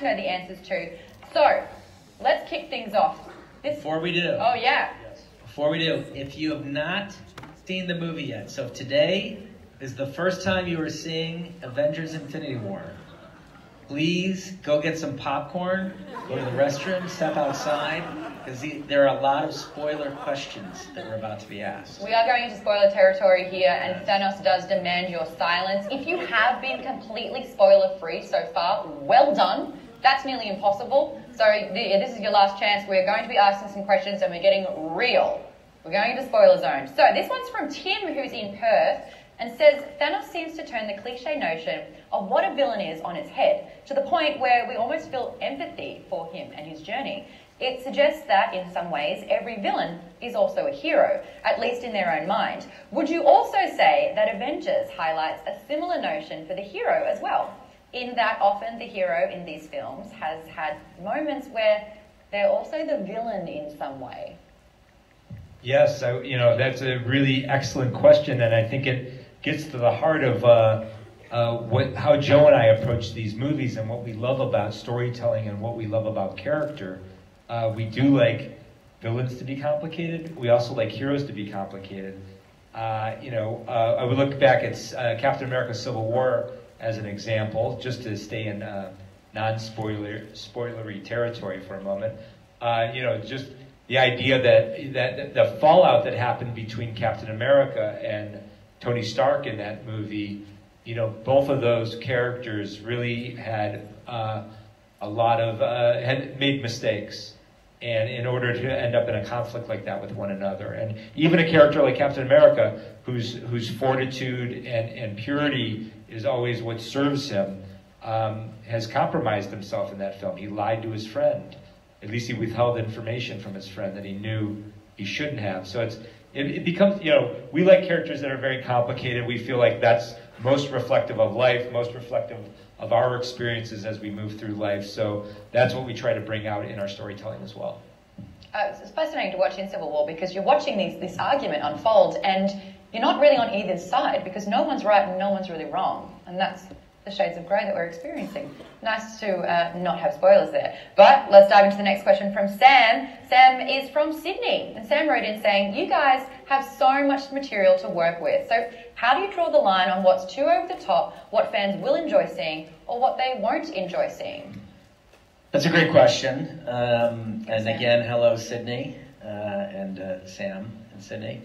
to know the answers to. So, let's kick things off. Before we do. Oh, yeah. Before we do, if you have not seen the movie yet, so if today is the first time you are seeing Avengers Infinity War, please go get some popcorn, go to the restroom, step outside, because there are a lot of spoiler questions that we're about to be asked. We are going into spoiler territory here, and Thanos does demand your silence. If you have been completely spoiler-free so far, well done. That's nearly impossible. So this is your last chance. We're going to be asking some questions, and we're getting real. We're going into spoiler zone. So this one's from Tim, who's in Perth, and says, Thanos seems to turn the cliche notion of what a villain is on its head, to the point where we almost feel empathy for him and his journey. It suggests that, in some ways, every villain is also a hero, at least in their own mind. Would you also say that Avengers highlights a similar notion for the hero as well, in that often the hero in these films has had moments where they're also the villain in some way? Yes, that's a really excellent question, and I think it gets to the heart of how Joe and I approach these movies and what we love about storytelling and what we love about character. We do like villains to be complicated. We also like heroes to be complicated. I would look back at Captain America: Civil War as an example, just to stay in non-spoilery territory for a moment. Just the idea that the fallout that happened between Captain America and Tony Stark in that movie, both of those characters really had had made mistakes, and in order to end up in a conflict like that with one another, and even a character like Captain America, whose fortitude and purity is always what serves him, has compromised himself in that film. He lied to his friend. At least he withheld information from his friend that he knew he shouldn't have. So it becomes, we like characters that are very complicated. We feel like that's most reflective of life, most reflective of our experiences as we move through life. So that's what we try to bring out in our storytelling as well. It's fascinating to watch in Civil War, because you're watching this argument unfold, and you're not really on either side, because no one's right and no one's really wrong. And that's the shades of grey that we're experiencing. Nice to not have spoilers there. But let's dive into the next question from Sam. Sam is from Sydney, and Sam wrote in saying, you guys have so much material to work with. So how do you draw the line on what's too over the top, what fans will enjoy seeing, or what they won't enjoy seeing? That's a great question. And again, hello, Sydney, and Sam in Sydney.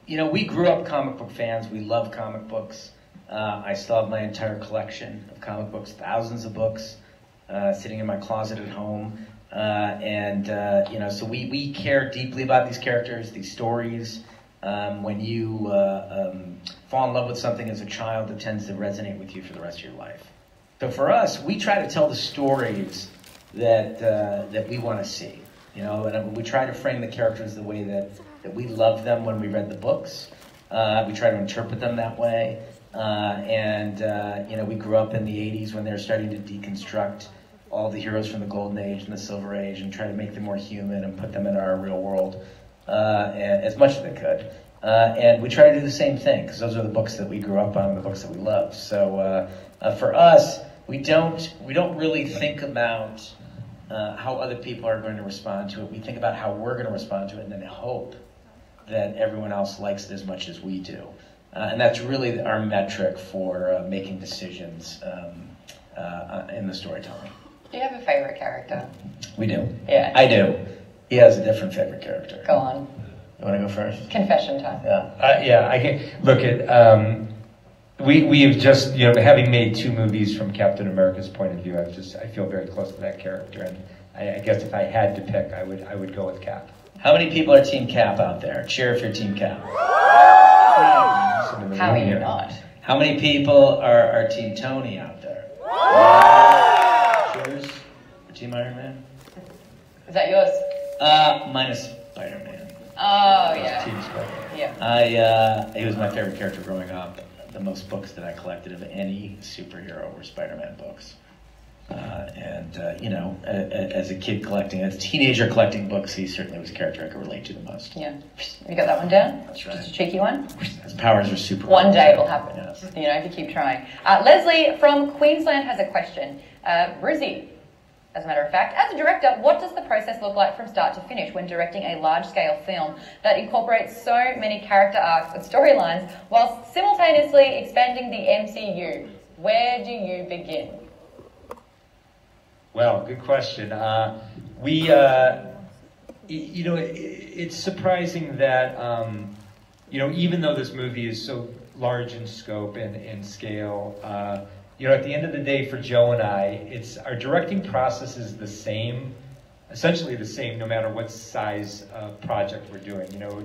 We grew up comic book fans. We love comic books. I still have my entire collection of comic books, thousands of books, sitting in my closet at home. So we care deeply about these characters, these stories. When you fall in love with something as a child, it tends to resonate with you for the rest of your life. So for us, we try to tell the stories that we want to see, and we try to frame the characters the way that we loved them when we read the books. We try to interpret them that way. We grew up in the 80s when they were starting to deconstruct all the heroes from the Golden Age and the Silver Age and try to make them more human and put them in our real world as much as they could. And we try to do the same thing, because those are the books that we grew up on, the books that we love. So for us, we don't really think about how other people are going to respond to it. We think about how we're going to respond to it, and then hope that everyone else likes it as much as we do. And that's really our metric for making decisions in the storytelling. Do you have a favorite character? We do. Yeah. I do. He has a different favorite character. Go on. You want to go first? Confession time. Yeah. I can look at. We have just, having made 2 movies from Captain America's point of view, I feel very close to that character, and I guess if I had to pick, I would go with Cap. How many people are Team Cap out there? Cheer if you're Team Cap. How are you not? How many people are Team Tony out there? Cheers for Team Iron Man. Is that yours? Minus Spider-Man. Oh, yeah. Team Spider-Man. Yeah. He was my favorite character growing up. The most books that I collected of any superhero were Spider-Man books. you know, as a kid collecting, as a teenager collecting books, he certainly was a character I could relate to the most. Yeah. You got that one down? That's right. Just a cheeky one? His powers are super. One day it will happen. Yes. You know, if you keep trying. Leslie from Queensland has a question. Brizzy, as a matter of fact, as a director, what does the process look like from start to finish when directing a large-scale film that incorporates so many character arcs and storylines while simultaneously expanding the MCU? Where do you begin? Well, good question. You know, it's surprising that, you know, even though this movie is so large in scope and scale, you know, at the end of the day, for Joe and I, our directing process is the same, essentially the same, no matter what size project we're doing. You know,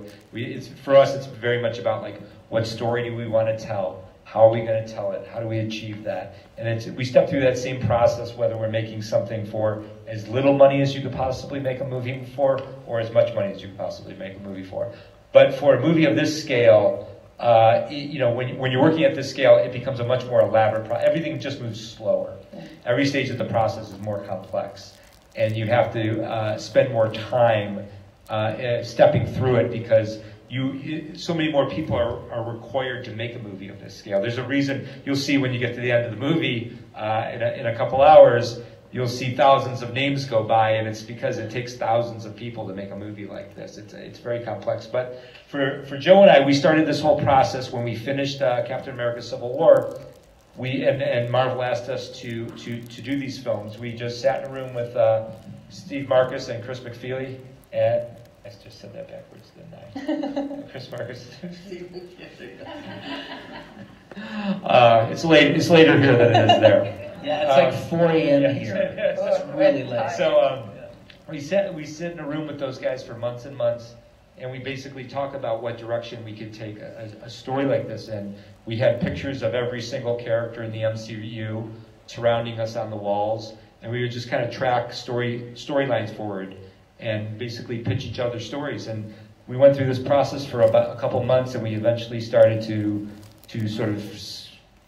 for us, it's very much about like, what story do we want to tell? How are we going to tell it? How do we achieve that? And we step through that same process, whether we're making something for as little money as you could possibly make a movie for, or as much money as you could possibly make a movie for. But for a movie of this scale, you know, when you're working at this scale, it becomes a much more elaborate process. Everything just moves slower. Every stage of the process is more complex, and you have to spend more time stepping through it, because so many more people are required to make a movie of this scale. There's a reason you'll see when you get to the end of the movie in a couple hours, you'll see thousands of names go by, and it's because it takes thousands of people to make a movie like this. It's very complex. But for Joe and I, we started this whole process when we finished Captain America: Civil War. And Marvel asked us to do these films. We just sat in a room with Steve Marcus and Chris McFeely, and I just said that backwards, didn't I? Chris Marcus. It's later here than it is there. Yeah, it's like 4 a.m. here. It's really late. So we sit in a room with those guys for months and months, and we basically talk about what direction we could take a story like this in. We had pictures of every single character in the MCU surrounding us on the walls, and we would just kind of track storylines forward and basically pitch each other stories. And we went through this process for about a couple months, and we eventually started to sort of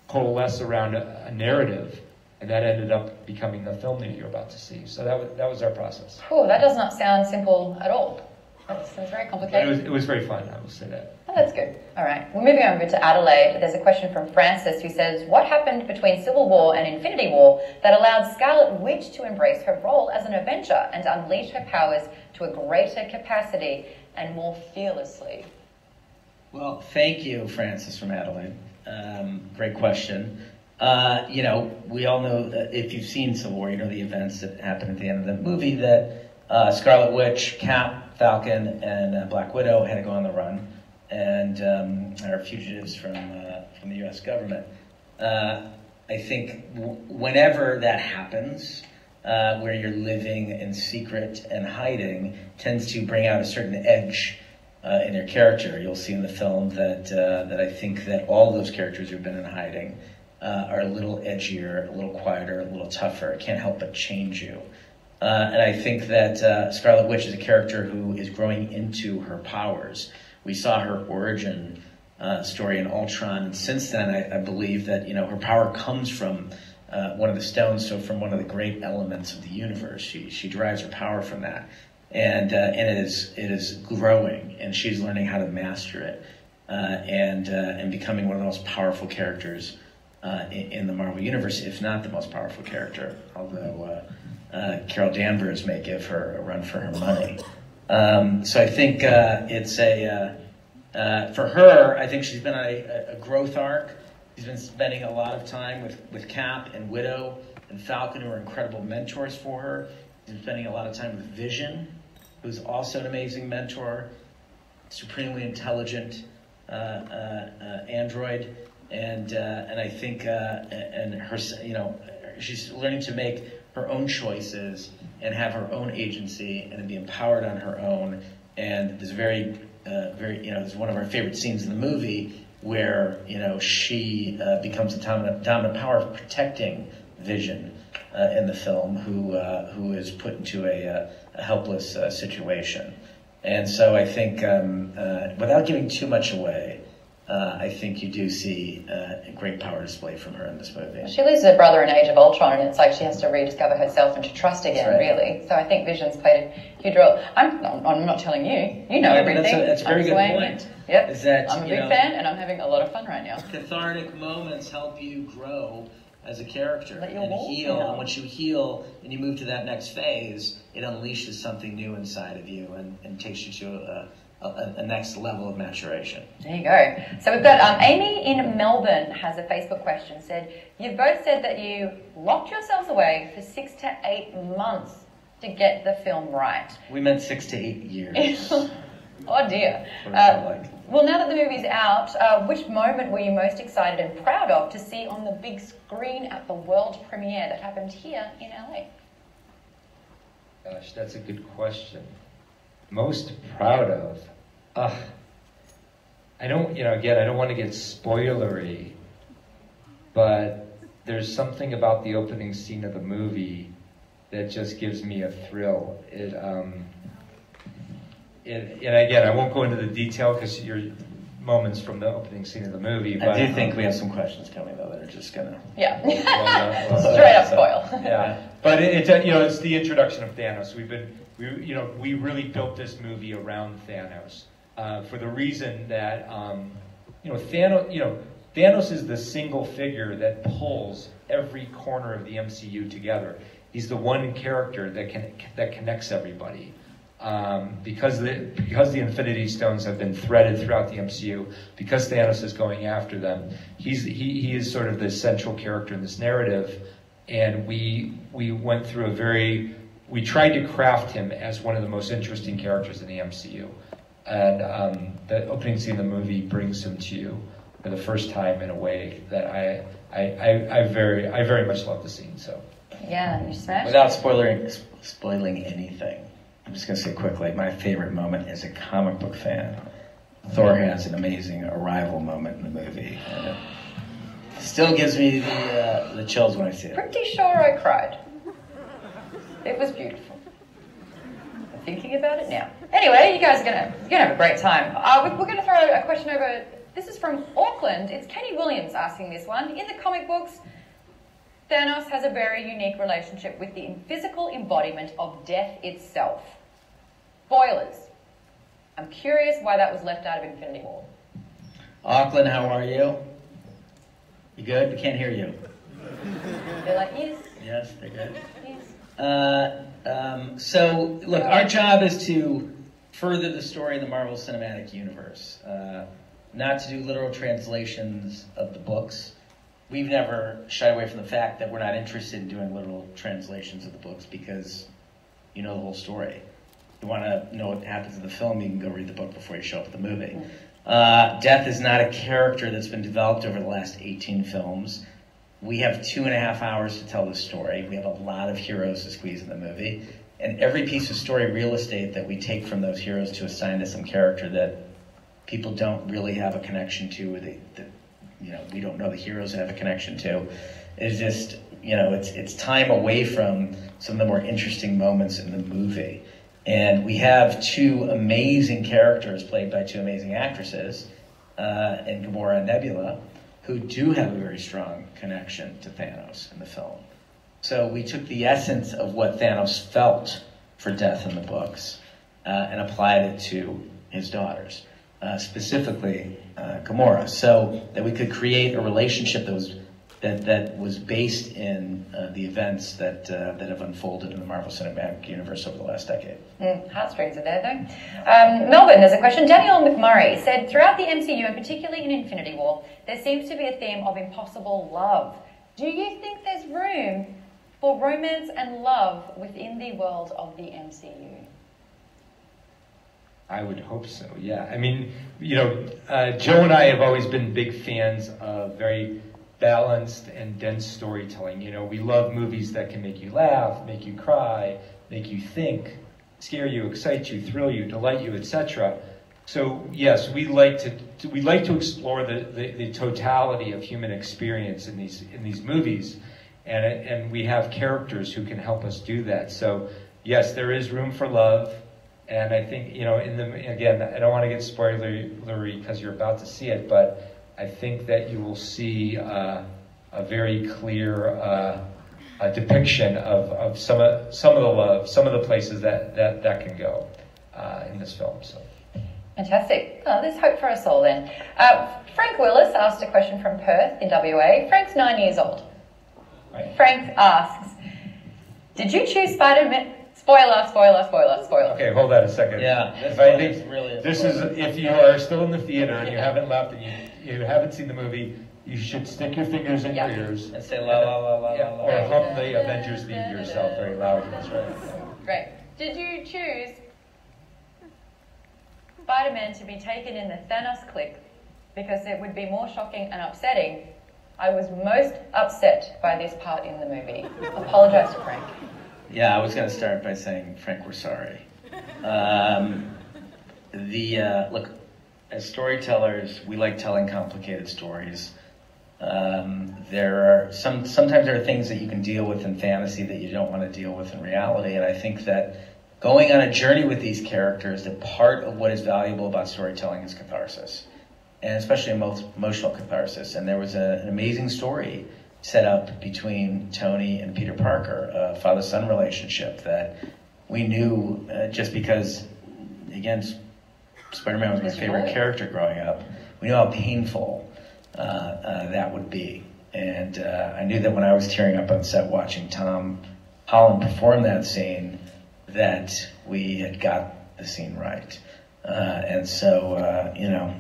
coalesce around a narrative, and that ended up becoming the film that you're about to see. So that was our process. Oh, that does not sound simple at all. That sounds very complicated. It was very fun, I will say that. Oh, that's good. All right. We're moving over to Adelaide. There's a question from Francis who says, what happened between Civil War and Infinity War that allowed Scarlet Witch to embrace her role as an Avenger and unleash her powers to a greater capacity and more fearlessly? Well, thank you, Francis from Adelaide. Great question. You know, we all know that if you've seen Civil War, you know the events that happened at the end of the movie, that Scarlet Witch, Cap, Falcon, and Black Widow had to go on the run, and are fugitives from the U.S. government. I think whenever that happens, where you're living in secret and hiding, tends to bring out a certain edge in your character. You'll see in the film that I think that all those characters who've been in hiding are a little edgier, a little quieter, a little tougher. It can't help but change you. And I think that Scarlet Witch is a character who is growing into her powers. We saw her origin story in Ultron, and since then I believe that, you know, her power comes from one of the stones, so from one of the great elements of the universe. She derives her power from that, and it is growing, and she's learning how to master it, and becoming one of the most powerful characters in the Marvel universe, if not the most powerful character, although Carol Danvers may give her a run for her money. So I think it's for her, I think she's been on a growth arc. She's been spending a lot of time with Cap and Widow and Falcon, who are incredible mentors for her. She's been spending a lot of time with Vision, who's also an amazing mentor, supremely intelligent android, and I think and her, you know, she's learning to make her own choices and have her own agency and to be empowered on her own. And there's very, you know, there's one of our favorite scenes in the movie where, you know, she becomes the dominant power of protecting Vision in the film, who is put into a helpless situation. And so I think, without giving too much away, I think you do see a great power display from her in this movie. She loses her brother in Age of Ultron, and it's like she has to rediscover herself and to trust again, right. really. So I think Vision's played a huge role. I'm not telling you. You know everything. That's a very good point. Yep. Is that, I'm a big fan, and I'm having a lot of fun right now. Cathartic moments help you grow as a character and heal. Yeah. And once you heal and you move to that next phase, it unleashes something new inside of you and takes you to a next level of maturation. There you go. So we've got Amy in Melbourne has a Facebook question. Said, you've both said that you locked yourselves away for 6 to 8 months to get the film right. We meant 6 to 8 years. Oh dear. Well, now that the movie's out, which moment were you most excited and proud of to see on the big screen at the world premiere that happened here in LA? Gosh, that's a good question. Most proud of? I don't, again, I don't want to get spoilery, but there's something about the opening scene of the movie that just gives me a thrill. And again, I won't go into the detail because you're moments from the opening scene of the movie. But, I do think we have some questions coming though that are just gonna. Yeah. Straight up spoil. Yeah, but it's the introduction of Thanos. We really built this movie around Thanos for the reason that Thanos is the single figure that pulls every corner of the MCU together. He's the one character that connects everybody. Because the Infinity Stones have been threaded throughout the MCU, because Thanos is going after them, he is sort of the central character in this narrative, and we went through we tried to craft him as one of the most interesting characters in the MCU, and the opening scene of the movie brings him to you for the first time in a way that I very much love the scene. So yeah, you smashed. Without spoiling anything, I'm just going to say quickly, my favorite moment as a comic book fan, Thor has an amazing arrival moment in the movie. And it still gives me the chills when I see it. Pretty sure I cried. It was beautiful. I'm thinking about it now. Anyway, you guys are gonna have a great time. We're going to throw a question over. This is from Auckland. It's Kenny Williams asking this one. In the comic books, Thanos has a very unique relationship with the physical embodiment of death itself. Spoilers. I'm curious why that was left out of Infinity War. Auckland, how are you? You good? We can't hear you. They're like, yes. Yes, they're good. Yes. So, look, our job is to further the story of the Marvel Cinematic Universe, not to do literal translations of the books. We've never shied away from the fact that we're not interested in doing literal translations of the books because you know the whole story. If you want to know what happens in the film, you can go read the book before you show up at the movie. Death is not a character that's been developed over the last 18 films. We have 2.5 hours to tell the story. We have a lot of heroes to squeeze in the movie. And every piece of story real estate that we take from those heroes to assign to some character that people don't really have a connection to, we don't know the heroes have a connection to, is just, it's time away from some of the more interesting moments in the movie. And we have 2 amazing characters played by 2 amazing actresses, in Gamora and Nebula, who do have a very strong connection to Thanos in the film. So we took the essence of what Thanos felt for death in the books and applied it to his daughters, specifically Gamora, so that we could create a relationship that was based in the events that have unfolded in the Marvel Cinematic Universe over the last decade. Heartstrings are there, though. Melbourne, there's a question. Daniel McMurray said, throughout the MCU, and particularly in Infinity War, there seems to be a theme of impossible love. Do you think there's room for romance and love within the world of the MCU? I would hope so, yeah. I mean, Joe and I have always been big fans of very balanced and dense storytelling. We love movies that can make you laugh, make you cry, make you think, scare you, excite you, thrill you, delight you, etc. So yes, we like to explore the totality of human experience in these movies, and we have characters who can help us do that. So yes, there is room for love, And I think, again, I don't want to get spoilery because you're about to see it, but I think that you will see a very clear depiction of some of the love, some of the places that can go in this film. So. Fantastic. Oh, there's hope for us all then. Frank Willis asked a question from Perth in WA. Frank's 9 years old. Right. Frank asks, did you choose Spider-Man? Spoiler. Okay, hold on a second. Yeah, if you are still in the theater and you haven't left and you haven't seen the movie, you should stick your fingers in your ears and say la la la la la. Or hum the Avengers theme to yourself very loudly. That's right. Great. Did you choose Spider-Man to be taken in the Thanos clip because it would be more shocking and upsetting? I was most upset by this part in the movie. Apologize to Frank. Yeah, I was going to start by saying, Frank, we're sorry. Look, as storytellers, we like telling complicated stories. Sometimes there are things that you can deal with in fantasy that you don't want to deal with in reality, and I think that going on a journey with these characters, that part of what is valuable about storytelling is catharsis, and especially emotional catharsis. And there was an amazing story set up between Tony and Peter Parker, a father-son relationship that we knew just because, again, Spider-Man was my favorite character growing up. We knew how painful that would be. And I knew that when I was tearing up on set watching Tom Holland perform that scene, that we had got the scene right. And so,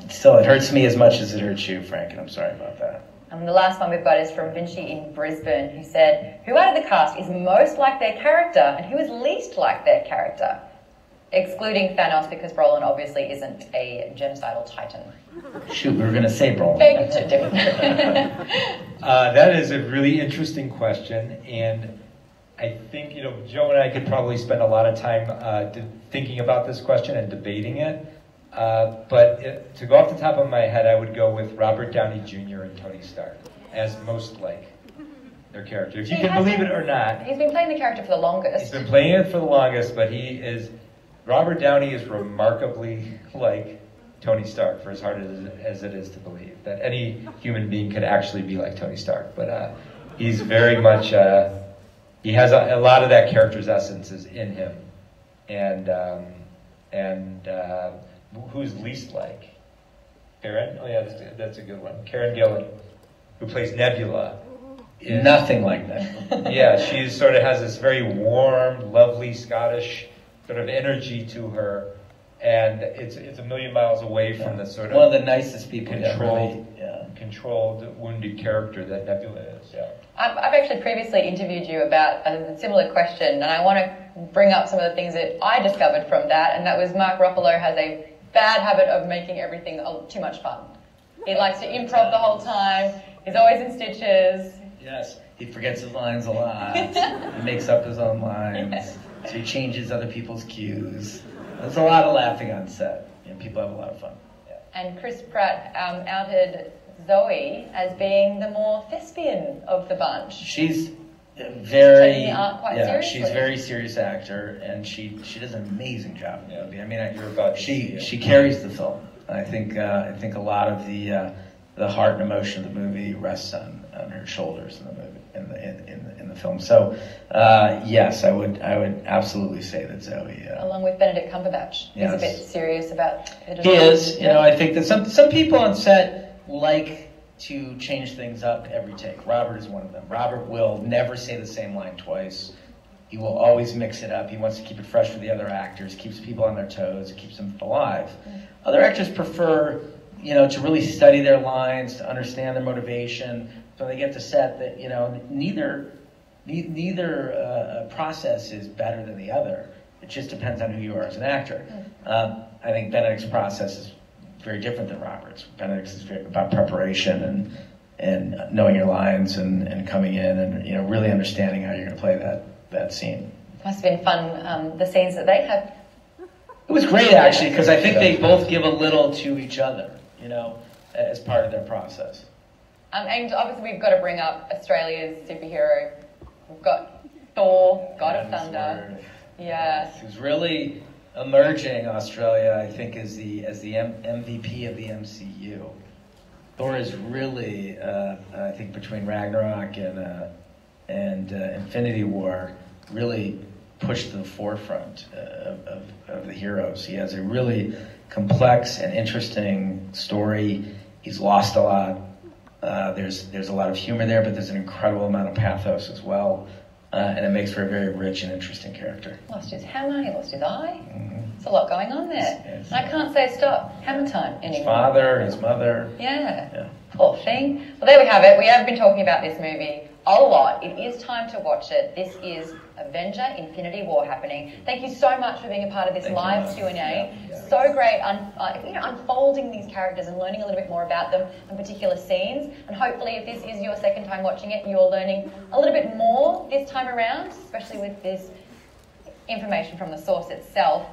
still it hurts me as much as it hurts you, Frank, and I'm sorry about that. And the last one we've got is from Vinci in Brisbane, who said, who out of the cast is most like their character and who is least like their character? Excluding Thanos, because Brolin obviously isn't a genocidal titan. Shoot, we were going to say Brolin. Beg to differ. That is a really interesting question, and I think, Joe and I could probably spend a lot of time thinking about this question and debating it. But to go off the top of my head, I would go with Robert Downey Jr. and Tony Stark as most like their character. If you can believe it or not. He's been playing the character for the longest. He's been playing it for the longest, but Robert Downey is remarkably like Tony Stark, for as hard as it is to believe that any human being could actually be like Tony Stark. But he's very much, he has a lot of that character's essence is in him. And who's least like? Karen? Oh yeah, that's a good one. Karen Gillan, who plays Nebula. Nothing like that. Yeah, she sort of has this very warm, lovely Scottish sort of energy to her, and it's a million miles away from the sort of one of the nicest people controlled, wounded character that Nebula is. Yeah. I've actually previously interviewed you about a similar question, and I want to bring up some of the things that I discovered from that, and that was Mark Ruffalo has a bad habit of making everything too much fun. He likes to improv the whole time. He's always in stitches. Yes, he forgets his lines a lot. He makes up his own lines. So he changes other people's cues. There's a lot of laughing on set. People have a lot of fun. Yeah. And Chris Pratt outed Zoe as being the more thespian of the bunch. She's very, taking the art quite seriously. She's a very serious actor, and she does an amazing job in the movie. I mean, she carries the film. I think a lot of the heart and emotion of the movie rests on her shoulders in the movie, in the film. So yes, I would absolutely say that Zoe, along with Benedict Cumberbatch, he's a bit serious about it. He is. I think that some people on set like to change things up every take. Robert is one of them. Robert will never say the same line twice. He will always mix it up. He wants to keep it fresh for the other actors, keeps people on their toes, it keeps them alive. Other actors prefer, to really study their lines, to understand their motivation, so they get to set that, neither process is better than the other. It just depends on who you are as an actor. I think Benedict's process is very different than Robert's. Benedict's is very about preparation and knowing your lines and coming in and really understanding how you're going to play that scene. Must have been fun, the scenes that they had. It was great, actually, because I think they both give a little to each other, as part of their process. And obviously we've got to bring up Australia's superhero. We've got Thor, God of Thunder. Yeah. He was really emerging Australia, I think, as the MVP of the MCU. Thor is really, I think, between Ragnarok and Infinity War, really pushed to the forefront of the heroes. He has a really complex and interesting story. He's lost a lot. There's a lot of humor there, but there's an incredible amount of pathos as well. And it makes for a very rich and interesting character. Lost his hammer, he lost his eye. Mm-hmm. There's a lot going on there. I can't say stop. Hammer time anymore. His father, his mother. Yeah. Poor thing. Well, there we have it. We have been talking about this movie a lot. It is time to watch it. This is Avenger Infinity War happening. Thank you so much for being a part of this live Q&A. Yeah. So great unfolding these characters and learning a little bit more about them and particular scenes. And hopefully if this is your second time watching it, you're learning a little bit more this time around, especially with this information from the source itself.